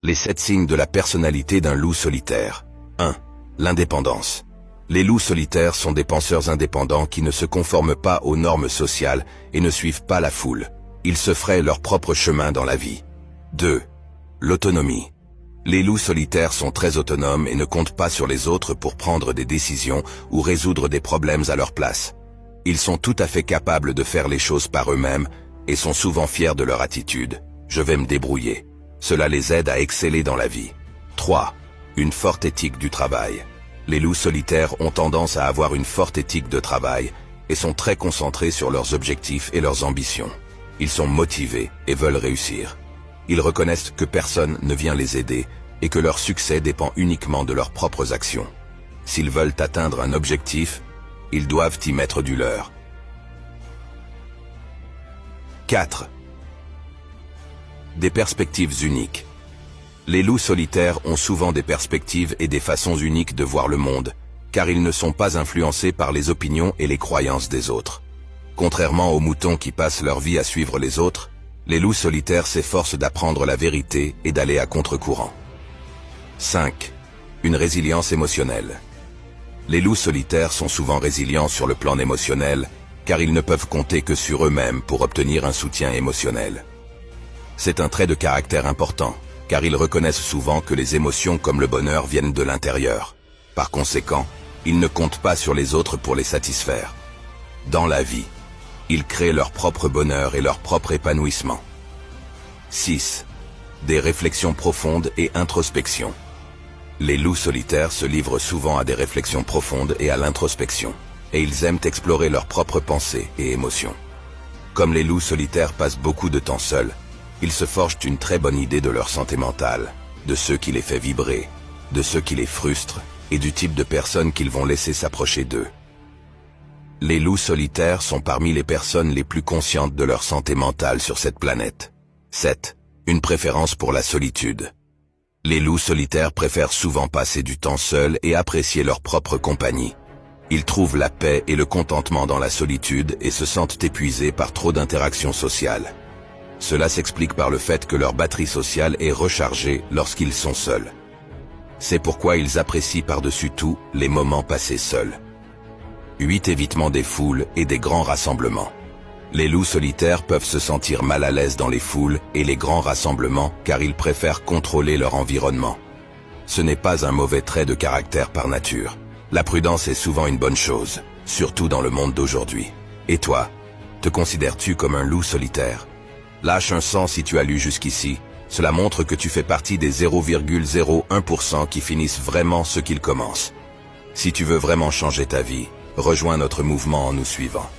Les 7 signes de la personnalité d'un loup solitaire. 1. L'indépendance. Les loups solitaires sont des penseurs indépendants qui ne se conforment pas aux normes sociales et ne suivent pas la foule. Ils se fraient leur propre chemin dans la vie. 2. L'autonomie. Les loups solitaires sont très autonomes et ne comptent pas sur les autres pour prendre des décisions ou résoudre des problèmes à leur place. Ils sont tout à fait capables de faire les choses par eux-mêmes et sont souvent fiers de leur attitude. Je vais me débrouiller. Cela les aide à exceller dans la vie. 3. Une forte éthique du travail. Les loups solitaires ont tendance à avoir une forte éthique de travail et sont très concentrés sur leurs objectifs et leurs ambitions. Ils sont motivés et veulent réussir. Ils reconnaissent que personne ne vient les aider et que leur succès dépend uniquement de leurs propres actions. S'ils veulent atteindre un objectif, ils doivent y mettre du leur. 4. Des perspectives uniques. Les loups solitaires ont souvent des perspectives et des façons uniques de voir le monde, car ils ne sont pas influencés par les opinions et les croyances des autres. Contrairement aux moutons qui passent leur vie à suivre les autres, les loups solitaires s'efforcent d'apprendre la vérité et d'aller à contre-courant. 5. Une résilience émotionnelle. Les loups solitaires sont souvent résilients sur le plan émotionnel, car ils ne peuvent compter que sur eux-mêmes pour obtenir un soutien émotionnel. C'est un trait de caractère important, car ils reconnaissent souvent que les émotions comme le bonheur viennent de l'intérieur. Par conséquent, ils ne comptent pas sur les autres pour les satisfaire. Dans la vie, ils créent leur propre bonheur et leur propre épanouissement. 6. Des réflexions profondes et introspection. Les loups solitaires se livrent souvent à des réflexions profondes et à l'introspection, et ils aiment explorer leurs propres pensées et émotions. Comme les loups solitaires passent beaucoup de temps seuls, ils se forgent une très bonne idée de leur santé mentale, de ce qui les fait vibrer, de ce qui les frustre et du type de personnes qu'ils vont laisser s'approcher d'eux. Les loups solitaires sont parmi les personnes les plus conscientes de leur santé mentale sur cette planète. 7. Une préférence pour la solitude. Les loups solitaires préfèrent souvent passer du temps seuls et apprécier leur propre compagnie. Ils trouvent la paix et le contentement dans la solitude et se sentent épuisés par trop d'interactions sociales. Cela s'explique par le fait que leur batterie sociale est rechargée lorsqu'ils sont seuls. C'est pourquoi ils apprécient par-dessus tout les moments passés seuls. 8. Évitement des foules et des grands rassemblements. Les loups solitaires peuvent se sentir mal à l'aise dans les foules et les grands rassemblements car ils préfèrent contrôler leur environnement. Ce n'est pas un mauvais trait de caractère par nature. La prudence est souvent une bonne chose, surtout dans le monde d'aujourd'hui. Et toi, te considères-tu comme un loup solitaire? Lâche un 100 si tu as lu jusqu'ici. Cela montre que tu fais partie des 0,01% qui finissent vraiment ce qu'ils commencent. Si tu veux vraiment changer ta vie, rejoins notre mouvement en nous suivant.